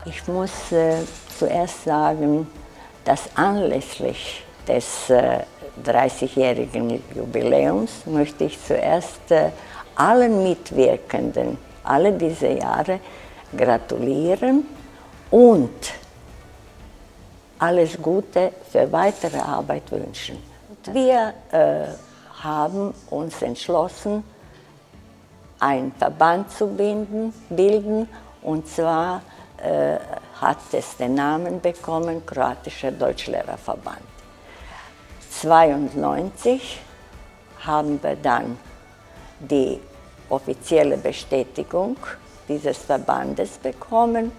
Ich muss zuerst sagen, dass anlässlich des 30-jährigen Jubiläums möchte ich zuerst allen Mitwirkenden alle diese Jahre gratulieren und alles Gute für weitere Arbeit wünschen. Wir haben uns entschlossen, einen Verband zu bilden, und zwar hat es den Namen bekommen, Kroatischer Deutschlehrerverband. 1992 haben wir dann die offizielle Bestätigung dieses Verbandes bekommen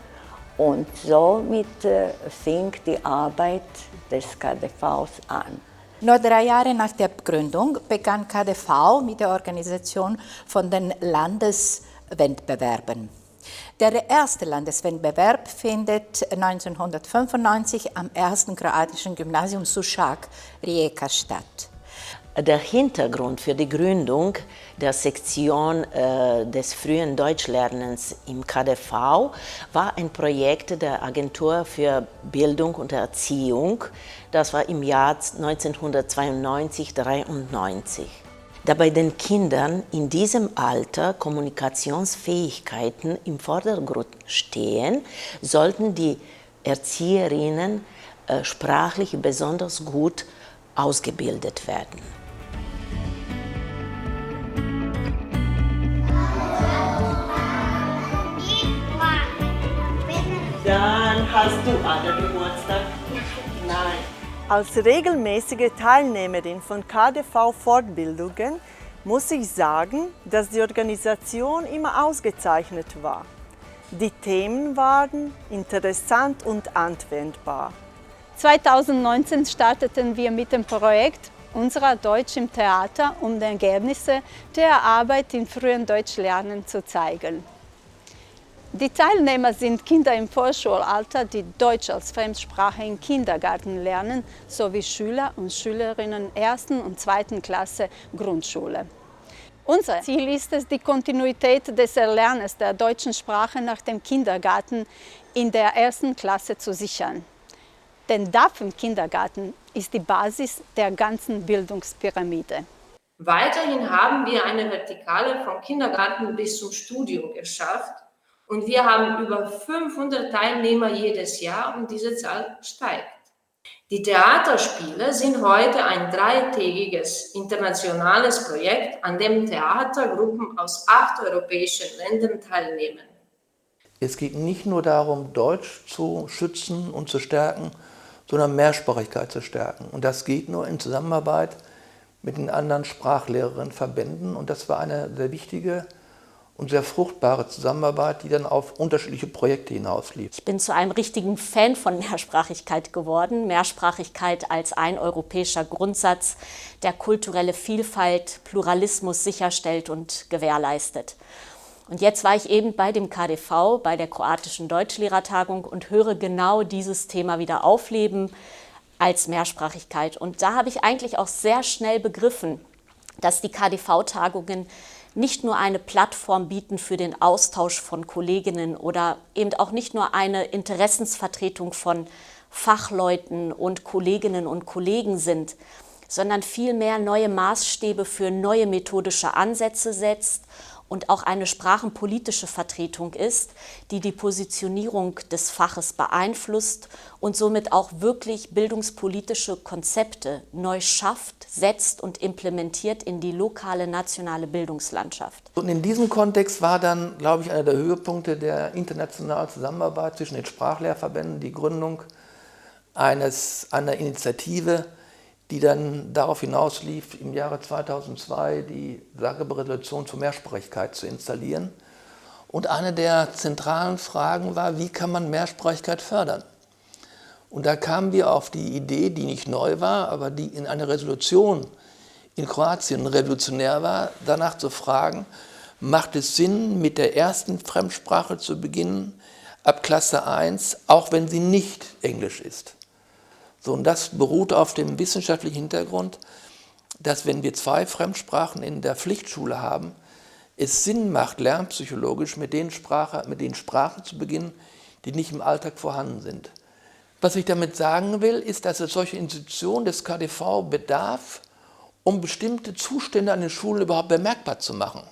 und somit fing die Arbeit des KdVs an. Nur 3 Jahre nach der Gründung begann KdV mit der Organisation von den Landeswettbewerben. Der erste Landeswettbewerb findet 1995 am ersten kroatischen Gymnasium Sušak, Rijeka statt. Der Hintergrund für die Gründung der Sektion des frühen Deutschlernens im KdV war ein Projekt der Agentur für Bildung und Erziehung. Das war im Jahr 1992/93. Da bei den Kindern in diesem Alter Kommunikationsfähigkeiten im Vordergrund stehen, sollten die Erzieherinnen sprachlich besonders gut ausgebildet werden. Dann hast du alle Geburtstag? Nein. Als regelmäßige Teilnehmerin von KdV-Fortbildungen muss ich sagen, dass die Organisation immer ausgezeichnet war. Die Themen waren interessant und anwendbar. 2019 starteten wir mit dem Projekt Unser Deutsch im Theater, um die Ergebnisse der Arbeit im frühen Deutschlernen zu zeigen. Die Teilnehmer sind Kinder im Vorschulalter, die Deutsch als Fremdsprache im Kindergarten lernen, sowie Schüler und Schülerinnen 1. und 2. Klasse Grundschule. Unser Ziel ist es, die Kontinuität des Erlernens der deutschen Sprache nach dem Kindergarten in der 1. Klasse zu sichern. Denn DAF im Kindergarten ist die Basis der ganzen Bildungspyramide. Weiterhin haben wir eine Vertikale vom Kindergarten bis zum Studium geschafft. Und wir haben über 500 Teilnehmer jedes Jahr und diese Zahl steigt. Die Theaterspiele sind heute ein 3-tägiges internationales Projekt, an dem Theatergruppen aus 8 europäischen Ländern teilnehmen. Es geht nicht nur darum, Deutsch zu schützen und zu stärken, sondern Mehrsprachigkeit zu stärken. Und das geht nur in Zusammenarbeit mit den anderen Sprachlehrerinnenverbänden. Und das war eine sehr wichtige und sehr fruchtbare Zusammenarbeit, die dann auf unterschiedliche Projekte hinauslief. Ich bin zu einem richtigen Fan von Mehrsprachigkeit geworden. Mehrsprachigkeit als ein europäischer Grundsatz, der kulturelle Vielfalt, Pluralismus sicherstellt und gewährleistet. Und jetzt war ich eben bei dem KdV, bei der kroatischen Deutschlehrertagung und höre genau dieses Thema wieder aufleben als Mehrsprachigkeit. Und da habe ich eigentlich auch sehr schnell begriffen, dass die KdV-Tagungen nicht nur eine Plattform bieten für den Austausch von Kolleginnen oder eben auch nicht nur eine Interessensvertretung von Fachleuten und Kolleginnen und Kollegen sind, sondern vielmehr neue Maßstäbe für neue methodische Ansätze setzt und auch eine sprachenpolitische Vertretung ist, die die Positionierung des Faches beeinflusst und somit auch wirklich bildungspolitische Konzepte neu schafft, setzt und implementiert in die lokale, nationale Bildungslandschaft. Und in diesem Kontext war dann, glaube ich, einer der Höhepunkte der internationalen Zusammenarbeit zwischen den Sprachlehrverbänden die Gründung einer Initiative, die dann darauf hinauslief, im Jahre 2002 die Zagreb-Resolution zur Mehrsprachigkeit zu installieren. Und eine der zentralen Fragen war, wie kann man Mehrsprachigkeit fördern? Und da kamen wir auf die Idee, die nicht neu war, aber die in einer Resolution in Kroatien revolutionär war, danach zu fragen, macht es Sinn, mit der ersten Fremdsprache zu beginnen, ab Klasse 1, auch wenn sie nicht Englisch ist? So, und das beruht auf dem wissenschaftlichen Hintergrund, dass wenn wir 2 Fremdsprachen in der Pflichtschule haben, es Sinn macht, lernpsychologisch mit den Sprachen zu beginnen, die nicht im Alltag vorhanden sind. Was ich damit sagen will, ist, dass es solche Institutionen des KDV bedarf, um bestimmte Zustände an den Schulen überhaupt bemerkbar zu machen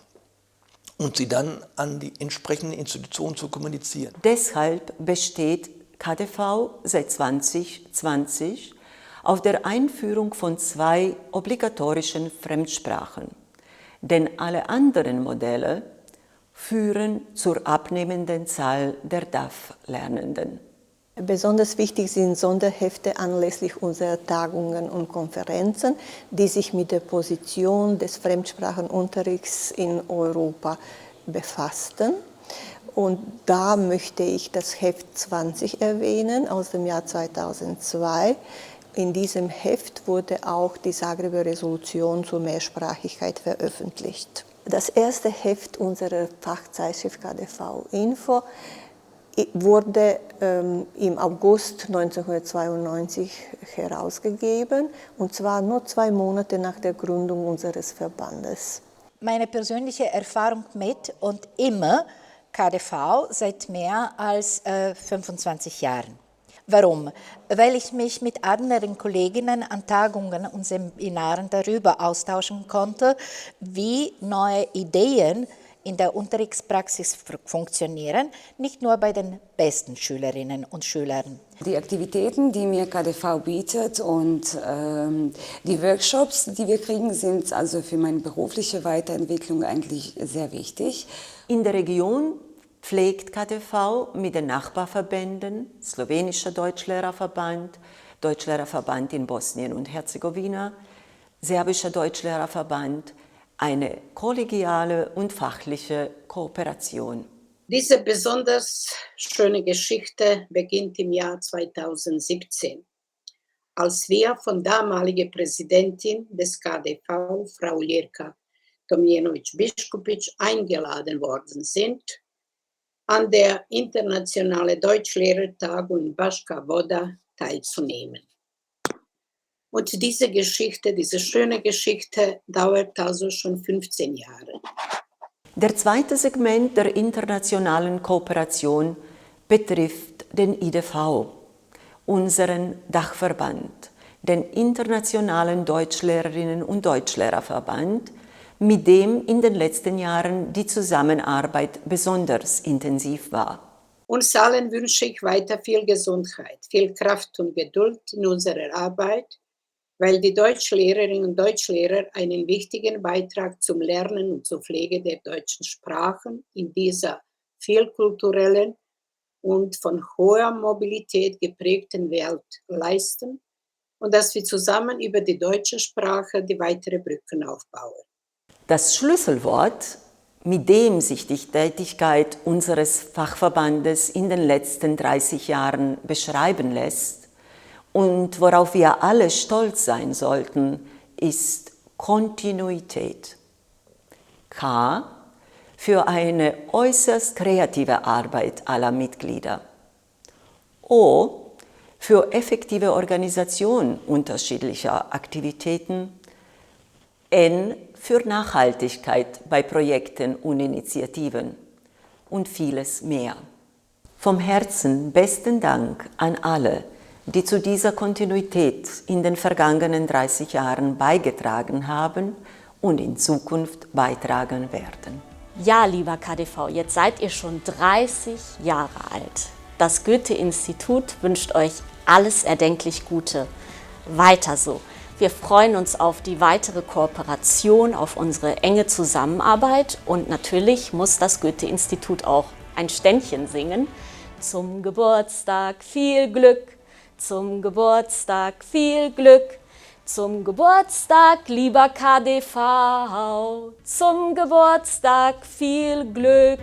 und sie dann an die entsprechenden Institutionen zu kommunizieren. Deshalb besteht KDV seit 2020 auf der Einführung von 2 obligatorischen Fremdsprachen. Denn alle anderen Modelle führen zur abnehmenden Zahl der DAF-Lernenden. Besonders wichtig sind Sonderhefte anlässlich unserer Tagungen und Konferenzen, die sich mit der Position des Fremdsprachenunterrichts in Europa befassten. Und da möchte ich das Heft 20 erwähnen, aus dem Jahr 2002. In diesem Heft wurde auch die Zagreber Resolution zur Mehrsprachigkeit veröffentlicht. Das erste Heft unserer Fachzeitschrift KDV Info wurde im August 1992 herausgegeben, und zwar nur 2 Monate nach der Gründung unseres Verbandes. Meine persönliche Erfahrung mit und immer KDV seit mehr als 25 Jahren. Warum? Weil ich mich mit anderen Kolleginnen an Tagungen und Seminaren darüber austauschen konnte, wie neue Ideen in der Unterrichtspraxis funktionieren, nicht nur bei den besten Schülerinnen und Schülern. Die Aktivitäten, die mir KDV bietet, und die Workshops, die wir kriegen, sind also für meine berufliche Weiterentwicklung eigentlich sehr wichtig. In der Region pflegt KDV mit den Nachbarverbänden, Slowenischer Deutschlehrerverband, Deutschlehrerverband in Bosnien und Herzegowina, Serbischer Deutschlehrerverband, eine kollegiale und fachliche Kooperation. Diese besonders schöne Geschichte beginnt im Jahr 2017, als wir von damaliger Präsidentin des KDV, Frau Ljerka Tomljenović-Biškupić, eingeladen worden sind, an der Internationalen Deutschlehrertagung in Baška Voda teilzunehmen. Und diese Geschichte, diese schöne Geschichte, dauert also schon 15 Jahre. Der zweite Segment der internationalen Kooperation betrifft den IDV, unseren Dachverband, den Internationalen Deutschlehrerinnen und Deutschlehrerverband, mit dem in den letzten Jahren die Zusammenarbeit besonders intensiv war. Uns allen wünsche ich weiter viel Gesundheit, viel Kraft und Geduld in unserer Arbeit, weil die Deutschlehrerinnen und Deutschlehrer einen wichtigen Beitrag zum Lernen und zur Pflege der deutschen Sprachen in dieser vielkulturellen und von hoher Mobilität geprägten Welt leisten und dass wir zusammen über die deutsche Sprache die weitere Brücken aufbauen. Das Schlüsselwort, mit dem sich die Tätigkeit unseres Fachverbandes in den letzten 30 Jahren beschreiben lässt und worauf wir alle stolz sein sollten, ist Kontinuität. K für eine äußerst kreative Arbeit aller Mitglieder. O für effektive Organisation unterschiedlicher Aktivitäten. N für Nachhaltigkeit bei Projekten und Initiativen und vieles mehr. Vom Herzen besten Dank an alle, die zu dieser Kontinuität in den vergangenen 30 Jahren beigetragen haben und in Zukunft beitragen werden. Ja, lieber KDV, jetzt seid ihr schon 30 Jahre alt. Das Goethe-Institut wünscht euch alles erdenklich Gute. Weiter so. Wir freuen uns auf die weitere Kooperation, auf unsere enge Zusammenarbeit, und natürlich muss das Goethe-Institut auch ein Ständchen singen. Zum Geburtstag viel Glück, zum Geburtstag viel Glück, zum Geburtstag lieber KDV, zum Geburtstag viel Glück.